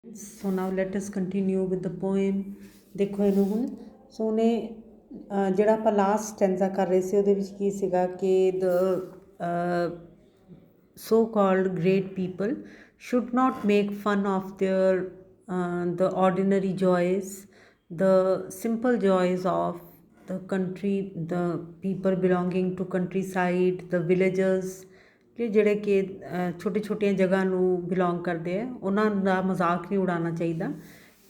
So now let us continue with the poem. ਦੇਖੋ ਇਹਨੂੰ ਹੁਣ ਸੋ ਉਹਨੇ ਜਿਹੜਾ ਆਪਾਂ ਲਾਸਟ ਸਟੈਂਜ਼ਾ ਕਰ ਰਹੇ ਸੀ ਉਹਦੇ ਵਿੱਚ ਕੀ ਸੀਗਾ ਕਿ ਦ so called great people should not make fun of their the ordinary joys, the simple joys of the country, the people belonging to countryside, the villagers ਕਿ ਜਿਹੜੇ ਕਿ ਛੋਟੇ ਛੋਟੀਆਂ ਜਗ੍ਹਾ ਨੂੰ ਬਿਲੋਂਗ ਕਰਦੇ ਆ ਉਹਨਾਂ ਦਾ ਮਜ਼ਾਕ ਨਹੀਂ ਉਡਾਉਣਾ ਚਾਹੀਦਾ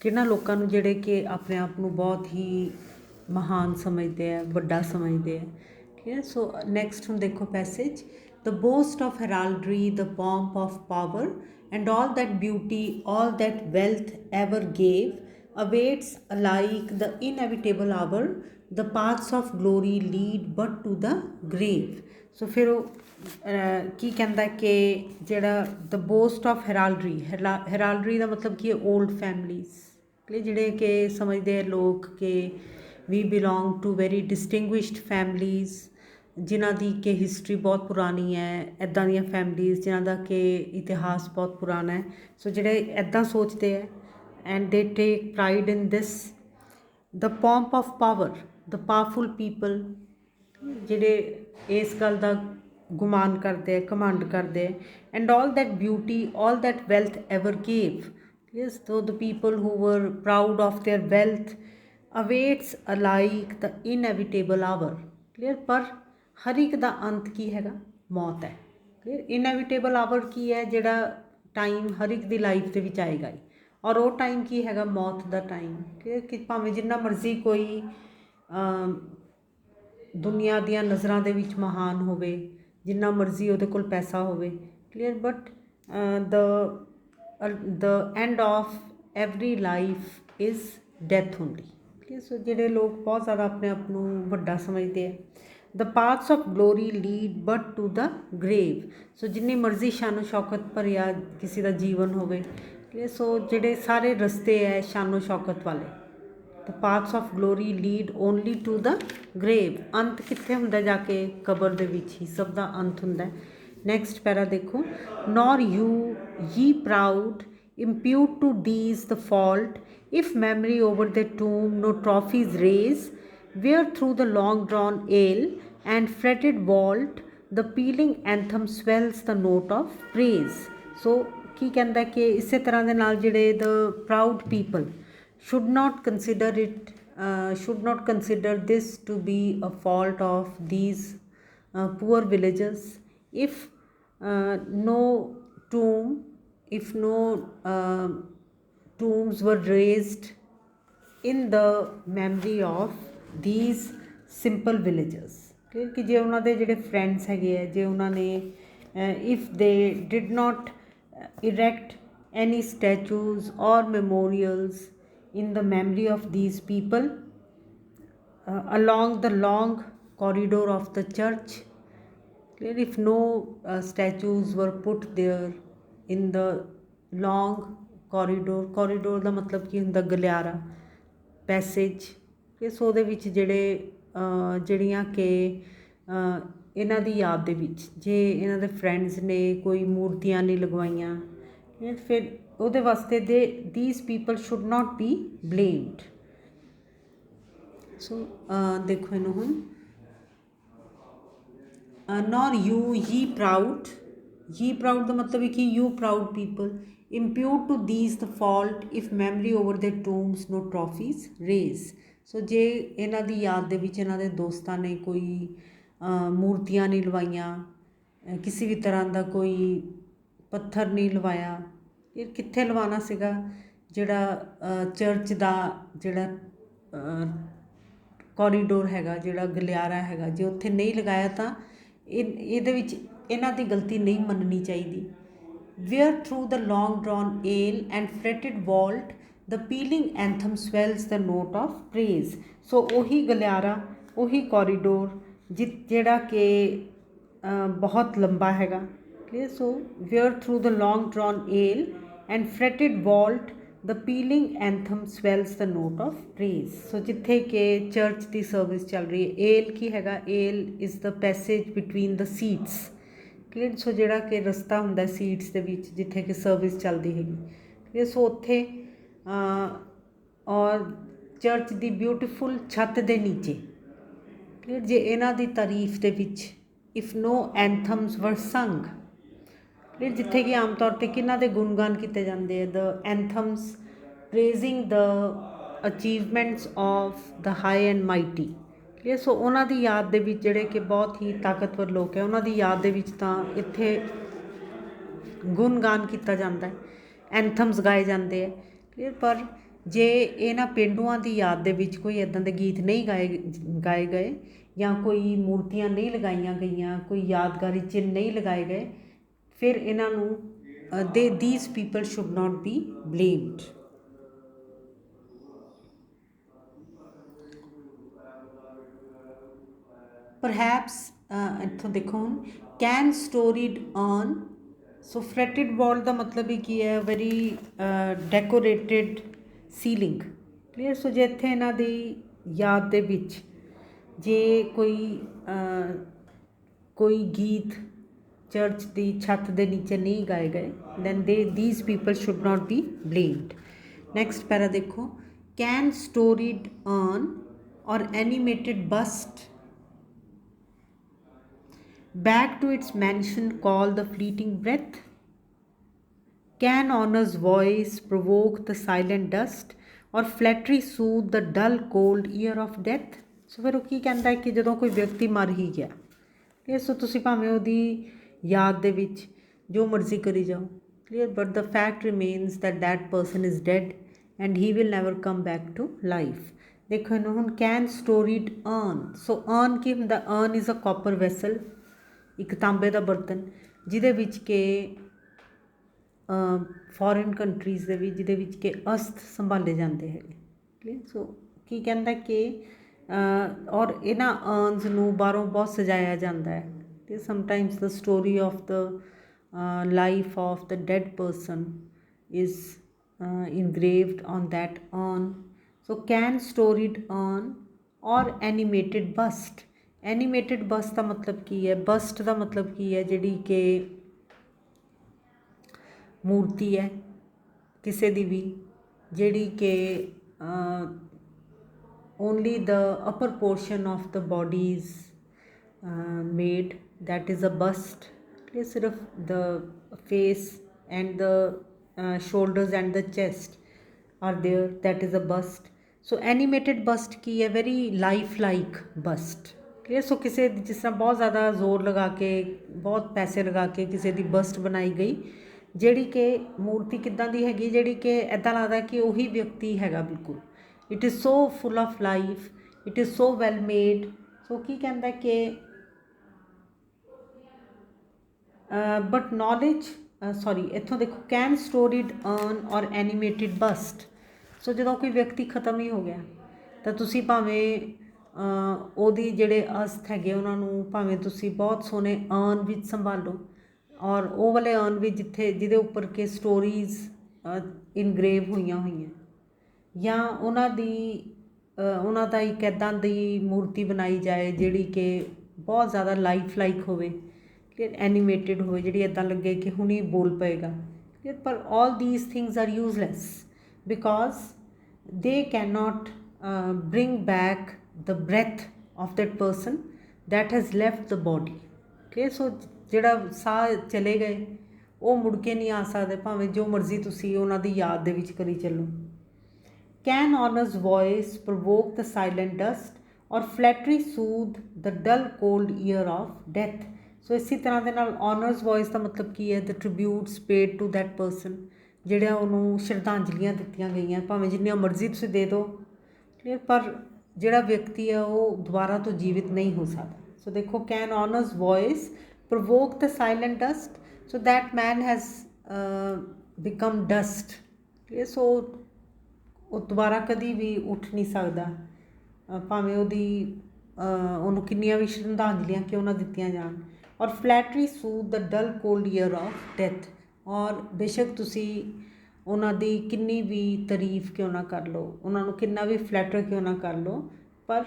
ਕਿਹਨਾਂ ਲੋਕਾਂ ਨੂੰ ਜਿਹੜੇ ਕਿ ਆਪਣੇ ਆਪ ਨੂੰ ਬਹੁਤ ਹੀ ਮਹਾਨ ਸਮਝਦੇ ਆ ਵੱਡਾ ਸਮਝਦੇ ਆ ਠੀਕ ਹੈ ਸੋ ਨੈਕਸਟ ਹੁਣ ਦੇਖੋ passage the boast of heraldry, the pomp of power, and all that beauty, all that wealth ever gave, awaits alike the inevitable hour. The paths of glory lead but to the grave. So ਫਿਰ ਉਹ ਕੀ ਕਹਿੰਦਾ ਕਿ ਜਿਹੜਾ the boast of heraldry, heraldry ਦਾ ਮਤਲਬ ਕੀ ਹੈ old families ਕਿ ਜਿਹੜੇ ਕਿ ਸਮਝਦੇ ਆ ਲੋਕ ਕਿ we belong to very distinguished families ਜਿਨ੍ਹਾਂ ਦੀ ਕਿ ਹਿਸਟਰੀ ਬਹੁਤ ਪੁਰਾਣੀ ਹੈ ਇੱਦਾਂ ਦੀਆਂ ਫੈਮਲੀਜ਼ ਜਿਨ੍ਹਾਂ ਦਾ ਕਿ ਇਤਿਹਾਸ ਬਹੁਤ ਪੁਰਾਣਾ ਹੈ ਸੋ ਜਿਹੜੇ ਇੱਦਾਂ ਸੋਚਦੇ ਹੈ and they take pride in this the pomp of power the powerful people ਜਿਹੜੇ ਇਸ ਗੱਲ ਦਾ ਗੁਮਾਨ ਕਰਦੇ ਹੈ ਘਮੰਡ ਕਰਦੇ ਹੈ and all that beauty all that wealth ever gave yes so the people who were proud of their wealth awaits alike the inevitable hour clear ਪਰ ਹਰ ਇੱਕ ਦਾ ਅੰਤ ਕੀ ਹੈਗਾ ਮੌਤ ਹੈ ਕਲੀਅਰ ਇਨਐਵਿਟੇਬਲ ਆਵਰ ਕੀ ਹੈ ਜਿਹੜਾ ਟਾਈਮ ਹਰ ਇੱਕ ਦੀ ਲਾਈਫ ਦੇ ਵਿੱਚ ਆਏਗਾ ਹੀ ਔਰ ਉਹ ਟਾਈਮ ਕੀ ਹੈਗਾ ਮੌਤ ਦਾ ਟਾਈਮ ਕਿ ਭਾਵੇਂ ਜਿੰਨਾ ਮਰਜ਼ੀ ਕੋਈ ਦੁਨੀਆ ਦੀਆਂ ਨਜ਼ਰਾਂ ਦੇ ਵਿੱਚ ਮਹਾਨ ਹੋਵੇ ਜਿੰਨਾ ਮਰਜ਼ੀ ਉਹਦੇ ਕੋਲ ਪੈਸਾ ਹੋਵੇ clear but the end of every life is death only ਠੀਕ ਸੋ ਜਿਹੜੇ ਲੋਕ ਬਹੁਤ ਜ਼ਿਆਦਾ ਆਪਣੇ ਆਪ ਨੂੰ ਵੱਡਾ ਸਮਝਦੇ ਆ the paths of glory lead but to the grave ਸੋ ਜਿੰਨੀ ਮਰਜ਼ੀ ਸ਼ਾਨੋ ਸ਼ੌਕਤ ਭਰਿਆ ਕਿਸੇ ਦਾ ਜੀਵਨ ਹੋਵੇ ਸੋ ਜਿਹੜੇ ਸਾਰੇ ਰਸਤੇ ਹੈ ਸ਼ਾਨੋ ਸ਼ੌਕਤ ਵਾਲੇ the paths of glory lead only to the grave ਅੰਤ ਕਿੱਥੇ ਹੁੰਦਾ ਜਾ ਕੇ ਕਬਰ ਦੇ ਵਿੱਚ ਹੀ ਸਭ ਦਾ ਅੰਤ ਹੁੰਦਾ ਨੈਕਸਟ ਪੈਰਾ ਦੇਖੋ nor you ye proud impute to these the fault if memory over the tomb no trophies raise where through the long drawn ale and fretted vault the pealing anthem swells the note of praise so ਕੀ ਕਹਿੰਦਾ ਕਿ ਇਸੇ ਤਰ੍ਹਾਂ ਦੇ ਨਾਲ ਜਿਹੜੇ the proud people should not consider this to be a fault of these poor villagers if no tombs were raised in the memory of these simple villagers ਕਿ ਜੇ ਉਹਨਾਂ ਦੇ ਜਿਹੜੇ ਫਰੈਂਡਸ ਹੈਗੇ ਆ ਜੇ ਉਹਨਾਂ ਨੇ if they did not erect any statues or memorials in the memory of these people along the long corridor of the church if no statues were put there in the long corridor ਦਾ ਮਤਲਬ ਕੀ ਹੁੰਦਾ ਗਲਿਆਰਾ passage ਇਸ ਉਹਦੇ ਵਿੱਚ ਜਿਹੜੀਆਂ ਕਿ ਇਹਨਾਂ ਦੀ ਯਾਦ ਦੇ ਵਿੱਚ ਜੇ ਇਹਨਾਂ ਦੇ ਫਰੈਂਡਸ ਨੇ ਕੋਈ ਮੂਰਤੀਆਂ ਨਹੀਂ ਲਗਵਾਈਆਂ ਫਿਰ ਉਹਦੇ ਵਾਸਤੇ these people should not be blamed ਸੋ ਦੇਖੋ ਇਹਨੂੰ ਹੁਣ nor you ye proud ਦਾ ਮਤਲਬ ਹੈ ਕਿ you proud people impute to these the fault if memory over their tombs no trophies raise ਸੋ ਜੇ ਇਹਨਾਂ ਦੀ ਯਾਦ ਦੇ ਵਿੱਚ ਇਹਨਾਂ ਦੇ ਦੋਸਤਾਂ ਨੇ ਕੋਈ ਮੂਰਤੀਆਂ ਨਹੀਂ ਲਵਾਈਆਂ ਕਿਸੇ ਵੀ ਤਰ੍ਹਾਂ ਦਾ ਕੋਈ ਪੱਥਰ ਨਹੀਂ ਲਵਾਇਆ ਇਹ ਕਿੱਥੇ ਲਵਾਉਣਾ ਸੀਗਾ ਜਿਹੜਾ ਚਰਚ ਦਾ ਜਿਹੜਾ ਕੋਰੀਡੋਰ ਹੈਗਾ ਜਿਹੜਾ ਗਲਿਆਰਾ ਹੈਗਾ ਜੇ ਉੱਥੇ ਨਹੀਂ ਲਗਾਇਆ ਤਾਂ ਇਹਦੇ ਵਿੱਚ ਇਹਨਾਂ ਦੀ ਗਲਤੀ ਨਹੀਂ ਮੰਨਣੀ ਚਾਹੀਦੀ where through the long drawn ale and fretted vault the pealing anthem swells the note of praise ਸੋ ਉਹੀ ਗਲਿਆਰਾ ਉਹੀ ਕੋਰੀਡੋਰ ਜਿਹੜਾ ਕਿ ਬਹੁਤ ਲੰਬਾ ਹੈਗਾ clear so where through the long drawn ale and fretted vault the pealing anthem swells the note of praise ਸੋ ਜਿੱਥੇ ਕਿ church ਦੀ service ਚੱਲ ਰਹੀ ਹੈ ਏਲ ਕੀ ਹੈਗਾ El is the passage between the seats clear ਸੋ ਜਿਹੜਾ ਕਿ ਰਸਤਾ ਹੁੰਦਾ ਸੀਟਸ ਦੇ ਵਿੱਚ ਜਿੱਥੇ ਕਿ ਸਰਵਿਸ ਚੱਲਦੀ ਹੈਗੀ ਇਹ ਸੋ ਉੱਥੇ ਔਰ ਚਰਚ ਦੀ ਬਿਊਟੀਫੁਲ ਛੱਤ ਦੇ ਨੀਚੇ ਕਲੀਅਰ ਜੇ ਇਹਨਾਂ ਦੀ ਤਾਰੀਫ ਦੇ ਵਿੱਚ ਇਫ ਨੋ ਐਂਥਮਸ ਵਰ ਸੰਗ ਕਲੀਅਰ ਜਿੱਥੇ ਕਿ ਆਮ ਤੌਰ 'ਤੇ ਕਿਹਨਾਂ ਦੇ ਗੁਣਗਾਨ ਕੀਤੇ ਜਾਂਦੇ ਆ the anthems praising the achievements of the high and mighty clear so ਉਹਨਾਂ ਦੀ ਯਾਦ ਦੇ ਵਿੱਚ ਜਿਹੜੇ ਕਿ ਬਹੁਤ ਹੀ ਤਾਕਤਵਰ ਲੋਕ ਹੈ ਉਹਨਾਂ ਦੀ ਯਾਦ ਦੇ ਵਿੱਚ ਤਾਂ ਇੱਥੇ ਗੁਣਗਾਨ ਕੀਤਾ ਜਾਂਦਾ ਹੈ ਐਂਥਮਸ ਗਾਏ ਜਾਂਦੇ ਹੈ ਕਲੀਅਰ ਪਰ ਜੇ ਇਹਨਾਂ ਪੇਂਡੂਆਂ ਦੀ ਯਾਦ ਦੇ ਵਿੱਚ ਕੋਈ ਇੱਦਾਂ ਦੇ ਗੀਤ ਨਹੀਂ ਗਾਏ ਗਏ ਜਾਂ ਕੋਈ ਮੂਰਤੀਆਂ ਨਹੀਂ ਲਗਾਈਆਂ ਗਈਆਂ ਕੋਈ ਯਾਦਗਾਰੀ ਚਿੰਨ੍ਹ ਨਹੀਂ ਲਗਾਏ ਗਏ ਫਿਰ ਇਹਨਾਂ ਨੂੰ these people should not be blamed. Perhaps ਇੱਥੋਂ ਦੇਖੋ ਹੁਣ can storied on ਸੋ ਫਲੈਟਡ ਵਾਲ ਦਾ ਮਤਲਬ ਹੀ ਕੀ ਹੈ very decorated ceiling clear so ਜੇ ਇੱਥੇ ਇਹਨਾਂ ਦੀ ਯਾਦ ਦੇ ਵਿੱਚ ਜੇ ਕੋਈ ਗੀਤ ਚਰਚ ਦੀ ਛੱਤ ਦੇ ਨੀਚੇ ਨਹੀਂ ਗਾਏ ਗਏ then these people should not be blamed. Next para ਦੇਖੋ can storied on or animated bust back to its mansion called the fleeting breath? Can honor's voice provoke the silent dust or flattery soothe the dull cold ear of death? ਸੋ ਫਿਰ ਉਹ ਕੀ ਕਹਿੰਦਾ ਕਿ ਜਦੋਂ ਕੋਈ ਵਿਅਕਤੀ ਮਰ ਹੀ ਗਿਆ ਕਲੀਅਰ ਸੋ ਤੁਸੀਂ ਭਾਵੇਂ ਉਹਦੀ ਯਾਦ ਦੇ ਵਿੱਚ ਜੋ ਮਰਜ਼ੀ ਕਰੀ ਜਾਓ clear but the fact remains that person is dead and he will never come back to life ਦੇਖੋ ਇਹਨੂੰ ਹੁਣ can storied urn so urn ਕੀ ਹੁੰਦਾ urn is a copper vessel ਇੱਕ ਤਾਂਬੇ ਦਾ ਬਰਤਨ ਜਿਹਦੇ ਵਿੱਚ ਕਿ ਫੋਰਨ ਕੰਟਰੀਜ਼ ਦੇ ਵਿੱਚ ਜਿਹਦੇ ਵਿੱਚ ਕਿ ਅਸਥ ਸੰਭਾਲੇ ਜਾਂਦੇ ਹੈਗੇ ਕਲੀਅਰ ਸੋ ਕੀ ਕਹਿੰਦਾ ਕਿ ਔਰ ਇਹਨਾਂ ਅਰਨਸ ਨੂੰ ਬਾਹਰੋਂ ਬਹੁਤ ਸਜਾਇਆ ਜਾਂਦਾ ਹੈ ਅਤੇ sometimes the story of the life of the dead person is engraved on that urn. So can storied urn or animated bust. Animated bust ਦਾ ਮਤਲਬ ਕੀ ਹੈ ਬਸਟ ਦਾ ਮਤਲਬ ਕੀ ਹੈ ਜਿਹੜੀ ਕਿ ਮੂਰਤੀ ਹੈ ਕਿਸੇ ਦੀ ਵੀ ਜਿਹੜੀ ਕਿ only the upper portion of the body is made that is a bust ਇਹ ਸਿਰਫ the face and the shoulders and the chest are there that is a bust. So animated bust ਕੀ ਹੈ very life like bust clear so ਕਿਸੇ ਜਿਸ ਤਰ੍ਹਾਂ ਬਹੁਤ ਜ਼ਿਆਦਾ ਜ਼ੋਰ ਲਗਾ ਕੇ ਬਹੁਤ ਪੈਸੇ ਲਗਾ ਕੇ ਕਿਸੇ ਦੀ ਬਸਟ ਬਣਾਈ ਗਈ ਜਿਹੜੀ ਕਿ ਮੂਰਤੀ ਕਿੱਦਾਂ ਦੀ ਹੈਗੀ ਜਿਹੜੀ ਕਿ ਇੱਦਾਂ ਲੱਗਦਾ ਕਿ ਉਹੀ ਵਿਅਕਤੀ ਹੈਗਾ ਬਿਲਕੁਲ it is so full of life it is so well made so ਕੀ ਕਹਿੰਦਾ ਕਿ ਬਟ ਨੌਲੇਜ ਸੌਰੀ ਇੱਥੋਂ ਦੇਖੋ can storied urn or animated bust so ਜਦੋਂ ਕੋਈ ਵਿਅਕਤੀ ਖਤਮ ਹੀ ਹੋ ਗਿਆ ਤਾਂ ਤੁਸੀਂ ਭਾਵੇਂ ਉਹਦੀ ਜਿਹੜੇ ਅਸਥ ਹੈਗੇ ਉਹਨਾਂ ਨੂੰ ਭਾਵੇਂ ਤੁਸੀਂ ਬਹੁਤ ਸੋਹਣੇ ਅਰਨ ਵਿੱਚ ਸੰਭਾਲੋ ਔਰ ਉਹ ਵਾਲੇ ਅਰਨ ਵਿੱਚ ਜਿਹਦੇ ਉੱਪਰ ਕਿ ਸਟੋਰੀਜ਼ ਇਨਗ੍ਰੇਵ ਹੋਈਆਂ ਜਾਂ ਉਹਨਾਂ ਦਾ ਇੱਕ ਇੱਦਾਂ ਦੀ ਮੂਰਤੀ ਬਣਾਈ ਜਾਏ ਜਿਹੜੀ ਕਿ ਬਹੁਤ ਜ਼ਿਆਦਾ ਲਾਈਫ ਲਾਈਕ ਹੋਵੇ ਐਨੀਮੇਟਿਡ ਹੋਵੇ ਜਿਹੜੀ ਇੱਦਾਂ ਲੱਗੇ ਕਿ ਹੁਣੀ ਬੋਲ ਪਏਗਾ ਪਰ all these things are useless because they can not bring back the breath of that person that has left the body okay so ਜਿਹੜਾ ਸਾਹ ਚਲੇ ਗਏ ਉਹ ਮੁੜ ਕੇ ਨਹੀਂ ਆ ਸਕਦੇ ਭਾਵੇਂ ਜੋ ਮਰਜ਼ੀ ਤੁਸੀਂ ਉਹਨਾਂ ਦੀ ਯਾਦ ਦੇ ਵਿੱਚ ਕਰੀ ਚੱਲੋ can honor's voice provoke the silent dust or flattery soothe the dull cold ear of death ਸੋ ਇਸੇ ਤਰ੍ਹਾਂ ਦੇ ਨਾਲ honor's voice ਦਾ ਮਤਲਬ ਕੀ ਹੈ ਦ ਟ੍ਰਿਬਿਊਟਸ ਪੇਡ ਟੂ ਦੈਟ ਪਰਸਨ ਜਿਹੜਾ ਉਹਨੂੰ ਸ਼ਰਧਾਂਜਲੀਆਂ ਦਿੱਤੀਆਂ ਗਈਆਂ ਭਾਵੇਂ ਜਿੰਨੀਆਂ ਮਰਜ਼ੀ ਤੁਸੀਂ ਦੇ ਦਿਓ ਕਲੀਅਰ ਪਰ ਜਿਹੜਾ ਵਿਅਕਤੀ ਹੈ ਉਹ ਦੁਬਾਰਾ ਤੋਂ ਜੀਵਿਤ ਨਹੀਂ ਹੋ ਸਕਦਾ ਸੋ ਦੇਖੋ can honor's voice provoke the silent dust so that man has become dust clear ਸੋ ਉਹ ਦੁਬਾਰਾ ਕਦੀ ਵੀ ਉੱਠ ਨਹੀਂ ਸਕਦਾ ਭਾਵੇਂ ਉਹਨੂੰ ਕਿੰਨੀਆਂ ਵੀ ਸ਼ਰਧਾਂਜਲੀਆਂ ਕਿਉਂ ਨਾ ਦਿੱਤੀਆਂ ਜਾਣ or flattery soothe the dull cold ear of death or ਬੇਸ਼ੱਕ ਤੁਸੀਂ ਉਹਨਾਂ ਦੀ ਕਿੰਨੀ ਵੀ ਤਾਰੀਫ ਕਿਉਂ ਨਾ ਕਰ ਲਓ ਉਹਨਾਂ ਨੂੰ ਕਿੰਨਾ ਵੀ ਫਲੈਟਰ ਕਿਉਂ ਨਾ ਕਰ ਲਓ ਪਰ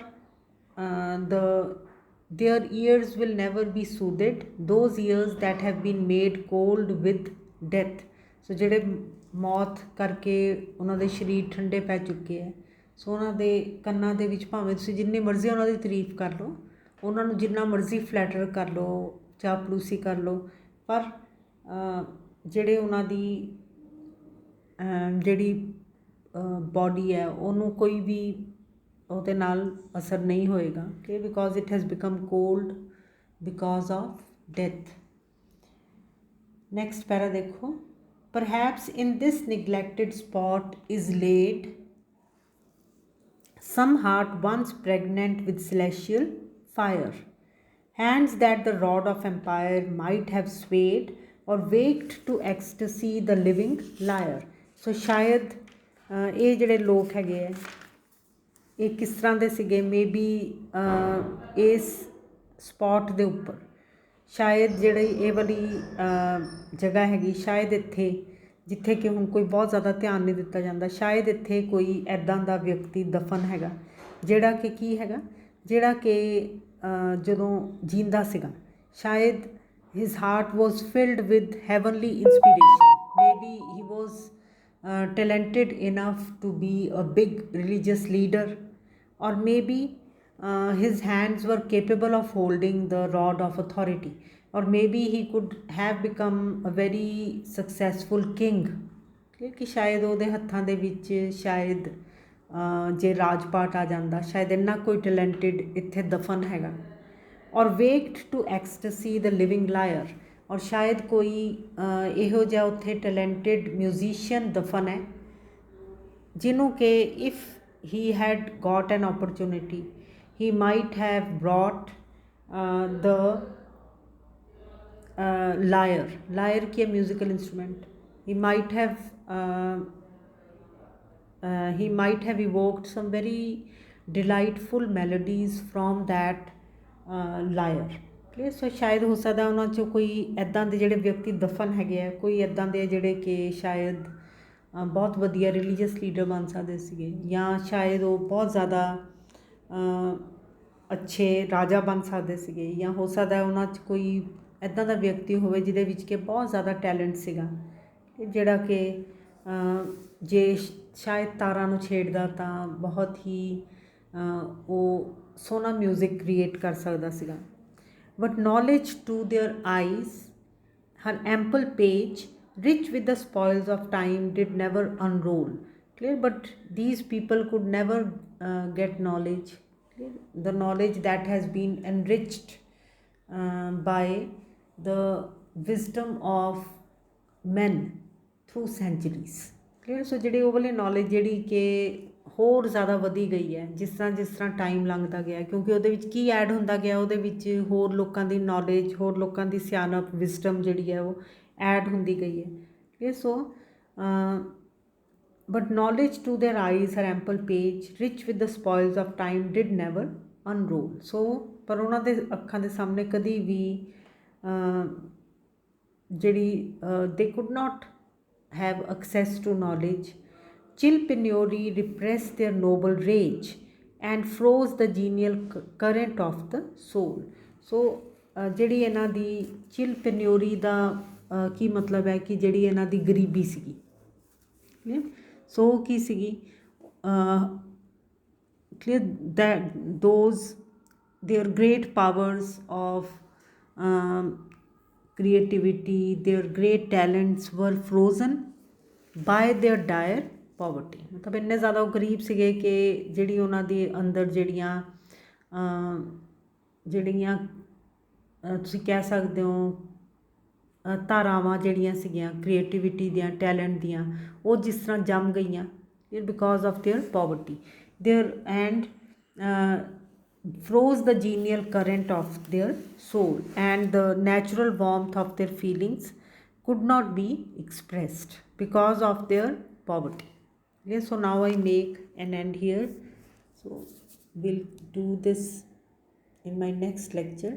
their ears will never be soothed those ears that have been made cold with death ਸੋ ਜਿਹੜੇ ਮੌਤ ਕਰਕੇ ਉਹਨਾਂ ਦੇ ਸਰੀਰ ਠੰਡੇ ਪੈ ਚੁੱਕੇ ਹੈ। ਸੋ ਉਹਨਾਂ ਦੇ ਕੰਨਾਂ ਦੇ ਵਿੱਚ ਭਾਵੇਂ ਤੁਸੀਂ ਜਿੰਨੀ ਮਰਜ਼ੀ ਉਹਨਾਂ ਦੀ ਤਾਰੀਫ ਕਰ ਲਓ, ਉਹਨਾਂ ਨੂੰ ਜਿੰਨਾ ਮਰਜ਼ੀ ਫਲੈਟਰ ਕਰ ਲਓ, ਚਾਪਲੂਸੀ ਕਰ ਲਓ, ਪਰ ਜਿਹੜੇ ਉਹਨਾਂ ਦੀ ਜਿਹੜੀ ਬੋਡੀ ਹੈ ਉਹਨੂੰ ਕੋਈ ਵੀ ਉਹਦੇ ਨਾਲ ਅਸਰ ਨਹੀਂ ਹੋਏਗਾ, ਕਿ because it has become cold because of death. Next para ਦੇਖੋ, perhaps in this neglected spot is laid some heart once pregnant with celestial fire, hands that the rod of empire might have swayed or waked to ecstasy the living lyre। ਸੋ ਸ਼ਾਇਦ ਇਹ ਜਿਹੜੇ ਲੋਕ ਹੈਗੇ ਹੈ ਇਹ ਕਿਸ ਤਰ੍ਹਾਂ ਦੇ ਸੀਗੇ, ਮੇਬੀ ਇਸ ਸਪੌਟ ਦੇ ਉੱਪਰ ਸ਼ਾਇਦ ਜਿਹੜੀ ਇਹ ਵਾਲੀ ਜਗ੍ਹਾ ਹੈਗੀ, ਸ਼ਾਇਦ ਇੱਥੇ ਜਿੱਥੇ ਕਿ ਹੁਣ ਕੋਈ ਬਹੁਤ ਜ਼ਿਆਦਾ ਧਿਆਨ ਨਹੀਂ ਦਿੱਤਾ ਜਾਂਦਾ, ਸ਼ਾਇਦ ਇੱਥੇ ਕੋਈ ਇੱਦਾਂ ਦਾ ਵਿਅਕਤੀ ਦਫਨ ਹੈਗਾ ਜਿਹੜਾ ਕਿ ਕੀ ਹੈਗਾ, ਜਿਹੜਾ ਕਿ ਜਦੋਂ ਜੀਂਦਾ ਸੀਗਾ, ਸ਼ਾਇਦ his heart was filled with heavenly inspiration, maybe he was talented enough to be a big religious leader, or maybe his hands were capable of holding the rod of authority, or maybe he could have become a very successful king, ਕਿ ਸ਼ਾਇਦ ਉਹਦੇ ਹੱਥਾਂ ਦੇ ਵਿੱਚ ਸ਼ਾਇਦ ਜੇ ਰਾਜ ਪਾਟ ਆ ਜਾਂਦਾ, ਸ਼ਾਇਦ ਇੰਨਾ ਕੋਈ ਟੈਲੈਂਟਡ ਇੱਥੇ ਦਫਨ ਹੈਗਾ। ਔਰ ਵੇਕਡ ਟੂ ਐਕਸਟਸੀ ਦ ਲਿਵਿੰਗ ਲਾਇਰ, ਔਰ ਸ਼ਾਇਦ ਕੋਈ ਇਹੋ ਜਿਹਾ ਉੱਥੇ ਟੈਲੈਂਟਡ ਮਿਊਜ਼ੀਸ਼ੀਅਨ ਦਫਨ ਹੈ ਜਿਹਨੂੰ ਕਿ if he had got an opportunity he might have brought the lyre ਕੀ musical instrument, he might have evoked some very delightful melodies from that lyre। ਸੋ ਸ਼ਾਇਦ ਹੋ ਸਕਦਾ ਉਹਨਾਂ 'ਚੋਂ ਕੋਈ ਇੱਦਾਂ ਦੇ ਜਿਹੜੇ ਵਿਅਕਤੀ ਦਫਨ ਹੈਗੇ ਆ, ਕੋਈ ਇੱਦਾਂ ਦੇ ਜਿਹੜੇ ਕਿ ਸ਼ਾਇਦ ਬਹੁਤ ਵਧੀਆ ਰਿਲੀਜੀਅਸ ਲੀਡਰ ਬਣ ਸਕਦੇ ਸੀਗੇ, ਜਾਂ ਸ਼ਾਇਦ ਉਹ ਬਹੁਤ ਜ਼ਿਆਦਾ ਅੱਛੇ ਰਾਜਾ ਬਣ ਸਕਦੇ ਸੀਗੇ, ਜਾਂ ਹੋ ਸਕਦਾ ਉਹਨਾਂ 'ਚ ਕੋਈ ਇੱਦਾਂ ਦਾ ਵਿਅਕਤੀ ਹੋਵੇ ਜਿਹਦੇ ਵਿੱਚ ਕਿ ਬਹੁਤ ਜ਼ਿਆਦਾ ਟੈਲੈਂਟ ਸੀਗਾ, ਜਿਹੜਾ ਕਿ ਜੇ ਸ਼ਾਇਦ ਤਾਰਾਂ ਨੂੰ ਛੇੜਦਾ ਤਾਂ ਬਹੁਤ ਹੀ ਉਹ ਸੋਹਣਾ ਮਿਊਜ਼ਿਕ ਕ੍ਰੀਏਟ ਕਰ ਸਕਦਾ ਸੀਗਾ। But knowledge to their eyes, her ample page, rich with the spoils of time, did never unroll. Clear? But these people could never get knowledge. Clear? The knowledge that has been enriched by the wisdom of men through centuries. Clear? So ਜਿਹੜੀ ਉਹ ਵਾਲੀ knowledge ਜਿਹੜੀ ਕਿ ਹੋਰ ਜ਼ਿਆਦਾ ਵਧੀ ਗਈ ਹੈ ਜਿਸ ਤਰ੍ਹਾਂ ਟਾਈਮ ਲੰਘਦਾ ਗਿਆ, ਕਿਉਂਕਿ ਉਹਦੇ ਵਿੱਚ ਕੀ ਐਡ ਹੁੰਦਾ ਗਿਆ, ਉਹਦੇ ਵਿੱਚ ਹੋਰ ਲੋਕਾਂ ਦੀ ਨੌਲੇਜ, ਹੋਰ ਲੋਕਾਂ ਦੀ ਸਿਆਣਪ, ਵਿਜ਼ਡਮ ਜਿਹੜੀ ਹੈ ਉਹ ਐਡ ਹੁੰਦੀ ਗਈ ਹੈ। ਠੀਕ, so but knowledge to their eyes her ample page rich with the spoils of time did never unroll. So ਪਰ ਉਹਨਾਂ ਦੇ ਅੱਖਾਂ ਦੇ ਸਾਹਮਣੇ ਕਦੀ ਵੀ ਜਿਹੜੀ ਦੇ could not have access to knowledge, chill penury repressed their noble rage and froze the genial current of the soul। ਸੋ ਜਿਹੜੀ ਇਹਨਾਂ ਦੀ chill penury ਦਾ ਕੀ ਮਤਲਬ ਹੈ ਕਿ ਜਿਹੜੀ ਇਹਨਾਂ ਦੀ ਗਰੀਬੀ ਸੀਗੀ, ਸੋ ਕੀ ਸੀਗੀ clear that those their great powers of creativity, their great talents were frozen by their dire poverty। ਮਤਲਬ ਇੰਨੇ ਜ਼ਿਆਦਾ ਉਹ ਗਰੀਬ ਸੀਗੇ ਕਿ ਜਿਹੜੀ ਉਹਨਾਂ ਦੇ ਅੰਦਰ ਜਿਹੜੀਆਂ ਤੁਸੀਂ ਕਹਿ ਸਕਦੇ ਹੋ ਧਾਰਾਵਾਂ ਜਿਹੜੀਆਂ ਸੀਗੀਆਂ ਕ੍ਰੀਏਟੀਵਿਟੀ ਦੀਆਂ, ਟੈਲੈਂਟ ਦੀਆਂ, ਉਹ ਜਿਸ ਤਰ੍ਹਾਂ ਜੰਮ ਗਈਆਂ because of there poverty, there and froze the genial current of their soul, and the natural warmth of their feelings could not be expressed because of their poverty। Okay, so now I make an end here, so we'll do this in my next lecture।